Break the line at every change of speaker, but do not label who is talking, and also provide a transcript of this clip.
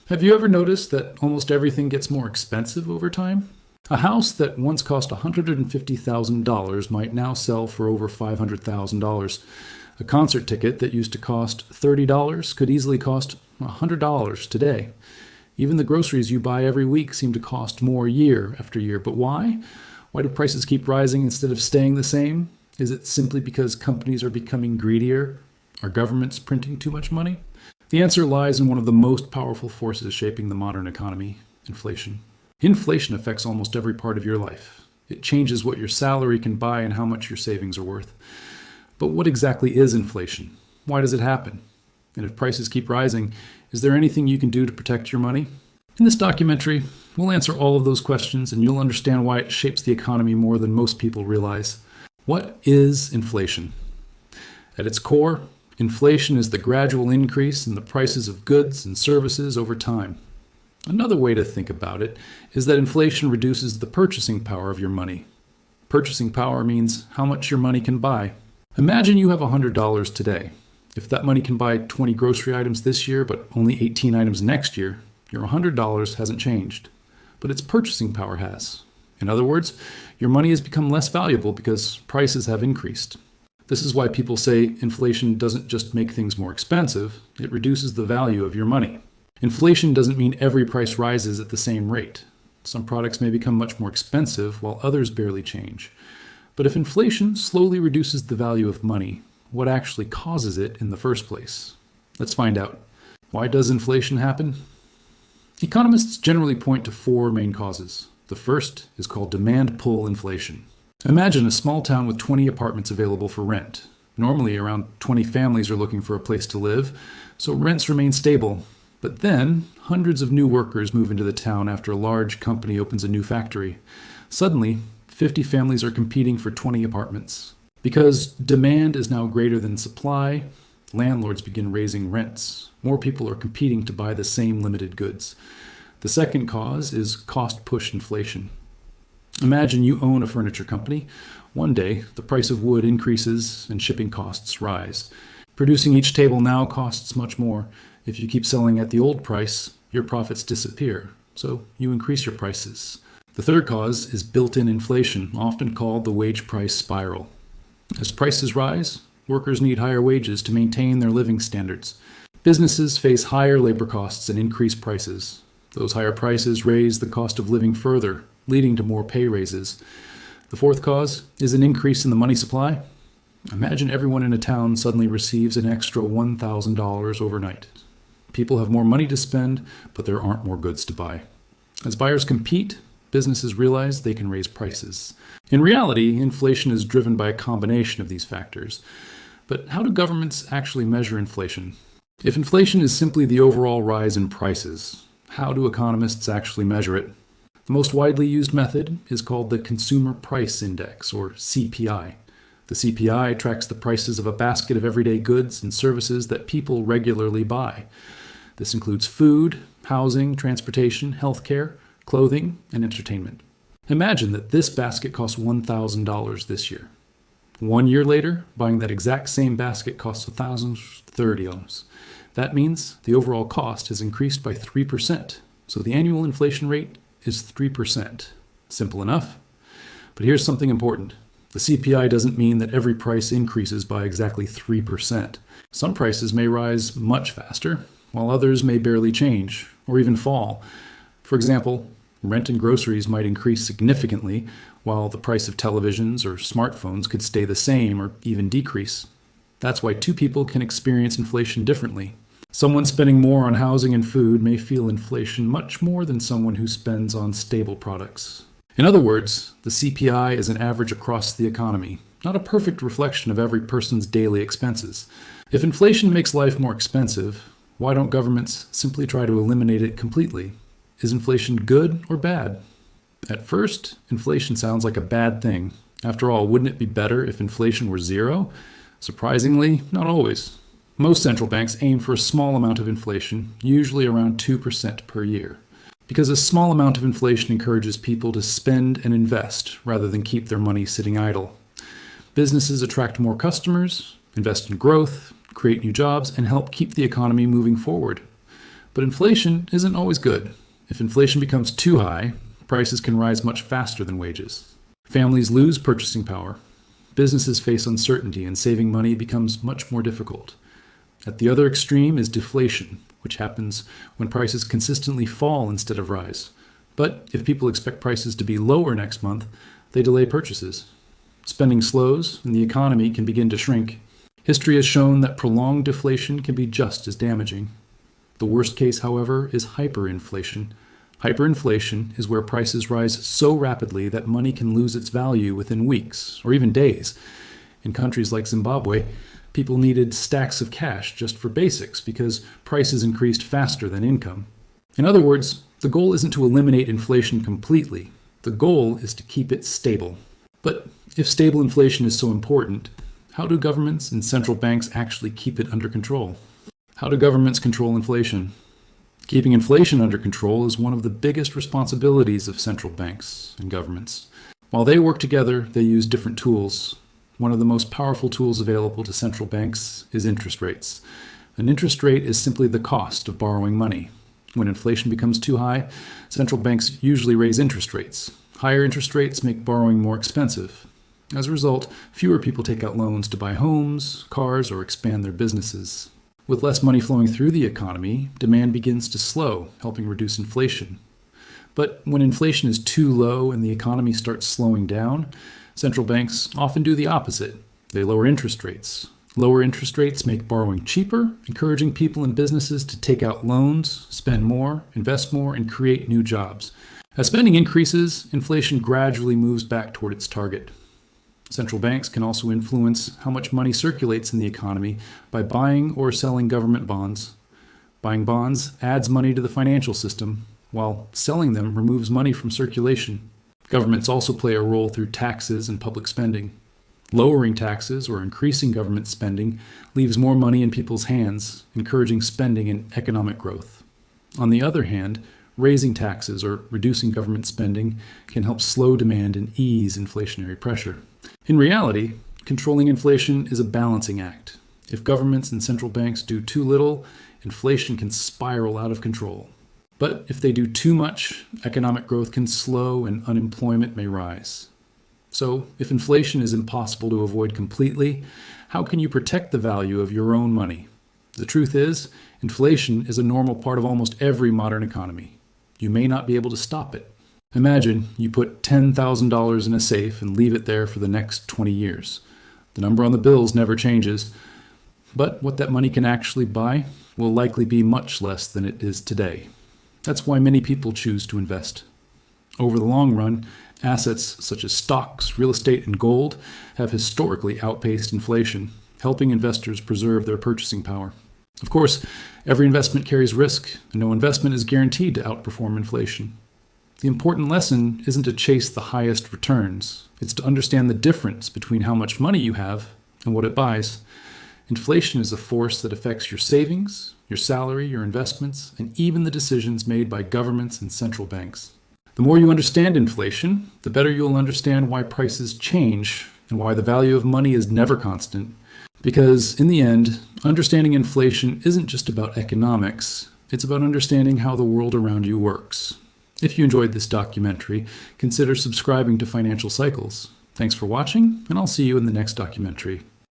Have you ever noticed that almost everything gets more expensive over time? A house that once cost $150,000 might now sell for over $500,000. A concert ticket that used to cost $30 could easily cost $100 today. Even the groceries you buy every week seem to cost more year after year. But why? Why do prices keep rising instead of staying the same? Is it simply because companies are becoming greedier? Are governments printing too much money? The answer lies in one of the most powerful forces shaping the modern economy: inflation. Inflation affects almost every part of your life. It changes what your salary can buy and how much your savings are worth. But what exactly is inflation? Why does it happen? And if prices keep rising, is there anything you can do to protect your money? In this documentary, we'll answer all of those questions, and you'll understand why it shapes the economy more than most people realize. What is inflation? At its core, inflation is the gradual increase in the prices of goods and services over time. Another way to think about it is that inflation reduces the purchasing power of your money. Purchasing power means how much your money can buy. Imagine you have $100 today. If that money can buy 20 grocery items this year, but only 18 items next year, your $100 hasn't changed, but its purchasing power has. In other words, your money has become less valuable because prices have increased. This is why people say inflation doesn't just make things more expensive, it reduces the value of your money. Inflation doesn't mean every price rises at the same rate. Some products may become much more expensive while others barely change. But if inflation slowly reduces the value of money, what actually causes it in the first place? Let's find out. Why does inflation happen? Economists generally point to four main causes. The first is called demand-pull inflation. Imagine a small town with 20 apartments available for rent. Normally, around 20 families are looking for a place to live, so rents remain stable. But then, hundreds of new workers move into the town after a large company opens a new factory. Suddenly, 50 families are competing for 20 apartments. Because demand is now greater than supply, landlords begin raising rents. More people are competing to buy the same limited goods. The second cause is cost-push inflation. Imagine you own a furniture company. One day, the price of wood increases and shipping costs rise. Producing each table now costs much more. If you keep selling at the old price, your profits disappear, so you increase your prices. The third cause is built-in inflation, often called the wage price spiral. As prices rise, workers need higher wages to maintain their living standards. Businesses face higher labor costs and increased prices. Those higher prices raise the cost of living further, leading to more pay raises. The fourth cause is an increase in the money supply. Imagine everyone in a town suddenly receives an extra $1,000 overnight. People have more money to spend, but there aren't more goods to buy. As buyers compete, businesses realize they can raise prices. In reality, inflation is driven by a combination of these factors. But how do governments actually measure inflation? If inflation is simply the overall rise in prices, how do economists actually measure it? The most widely used method is called the Consumer Price Index, or CPI. The CPI tracks the prices of a basket of everyday goods and services that people regularly buy. This includes food, housing, transportation, healthcare, clothing, and entertainment. Imagine that this basket costs $1,000 this year. 1 year later, buying that exact same basket costs $1,030. That means the overall cost has increased by 3%. So the annual inflation rate is 3%. Simple enough. But here's something important. The CPI doesn't mean that every price increases by exactly 3%. Some prices may rise much faster, while others may barely change, or even fall. For example, rent and groceries might increase significantly, while the price of televisions or smartphones could stay the same or even decrease. That's why two people can experience inflation differently. Someone spending more on housing and food may feel inflation much more than someone who spends on stable products. In other words, the CPI is an average across the economy, not a perfect reflection of every person's daily expenses. If inflation makes life more expensive, why don't governments simply try to eliminate it completely? Is inflation good or bad? At first, inflation sounds like a bad thing. After all, wouldn't it be better if inflation were zero? Surprisingly, not always. Most central banks aim for a small amount of inflation, usually around 2% per year, because a small amount of inflation encourages people to spend and invest rather than keep their money sitting idle. Businesses attract more customers, invest in growth, create new jobs, and help keep the economy moving forward. But inflation isn't always good. If inflation becomes too high, prices can rise much faster than wages. Families lose purchasing power. Businesses face uncertainty, and saving money becomes much more difficult. At the other extreme is deflation, which happens when prices consistently fall instead of rise. But if people expect prices to be lower next month, they delay purchases. Spending slows, and the economy can begin to shrink. History has shown that prolonged deflation can be just as damaging. The worst case, however, is hyperinflation. Hyperinflation is where prices rise so rapidly that money can lose its value within weeks or even days. In countries like Zimbabwe, people needed stacks of cash just for basics because prices increased faster than income. In other words, the goal isn't to eliminate inflation completely. The goal is to keep it stable. But if stable inflation is so important, how do governments and central banks actually keep it under control? How do governments control inflation? Keeping inflation under control is one of the biggest responsibilities of central banks and governments. While they work together, they use different tools. One of the most powerful tools available to central banks is interest rates. An interest rate is simply the cost of borrowing money. When inflation becomes too high, central banks usually raise interest rates. Higher interest rates make borrowing more expensive. As a result, fewer people take out loans to buy homes, cars, or expand their businesses. With less money flowing through the economy, demand begins to slow, helping reduce inflation. But when inflation is too low and the economy starts slowing down, central banks often do the opposite. They lower interest rates. Lower interest rates make borrowing cheaper, encouraging people and businesses to take out loans, spend more, invest more, and create new jobs. As spending increases, inflation gradually moves back toward its target. Central banks can also influence how much money circulates in the economy by buying or selling government bonds. Buying bonds adds money to the financial system, while selling them removes money from circulation. Governments also play a role through taxes and public spending. Lowering taxes or increasing government spending leaves more money in people's hands, encouraging spending and economic growth. On the other hand, raising taxes or reducing government spending can help slow demand and ease inflationary pressure. In reality, controlling inflation is a balancing act. If governments and central banks do too little, inflation can spiral out of control. But if they do too much, economic growth can slow and unemployment may rise. So, if inflation is impossible to avoid completely, how can you protect the value of your own money? The truth is, inflation is a normal part of almost every modern economy. You may not be able to stop it. Imagine you put $10,000 in a safe and leave it there for the next 20 years. The number on the bills never changes, but what that money can actually buy will likely be much less than it is today. That's why many people choose to invest. Over the long run, assets such as stocks, real estate, and gold have historically outpaced inflation, helping investors preserve their purchasing power. Of course, every investment carries risk, and no investment is guaranteed to outperform inflation. The important lesson isn't to chase the highest returns. It's to understand the difference between how much money you have and what it buys. Inflation is a force that affects your savings, your salary, your investments, and even the decisions made by governments and central banks. The more you understand inflation, the better you'll understand why prices change and why the value of money is never constant. Because in the end, understanding inflation isn't just about economics, it's about understanding how the world around you works. If you enjoyed this documentary, consider subscribing to Financial Cycles. Thanks for watching, and I'll see you in the next documentary.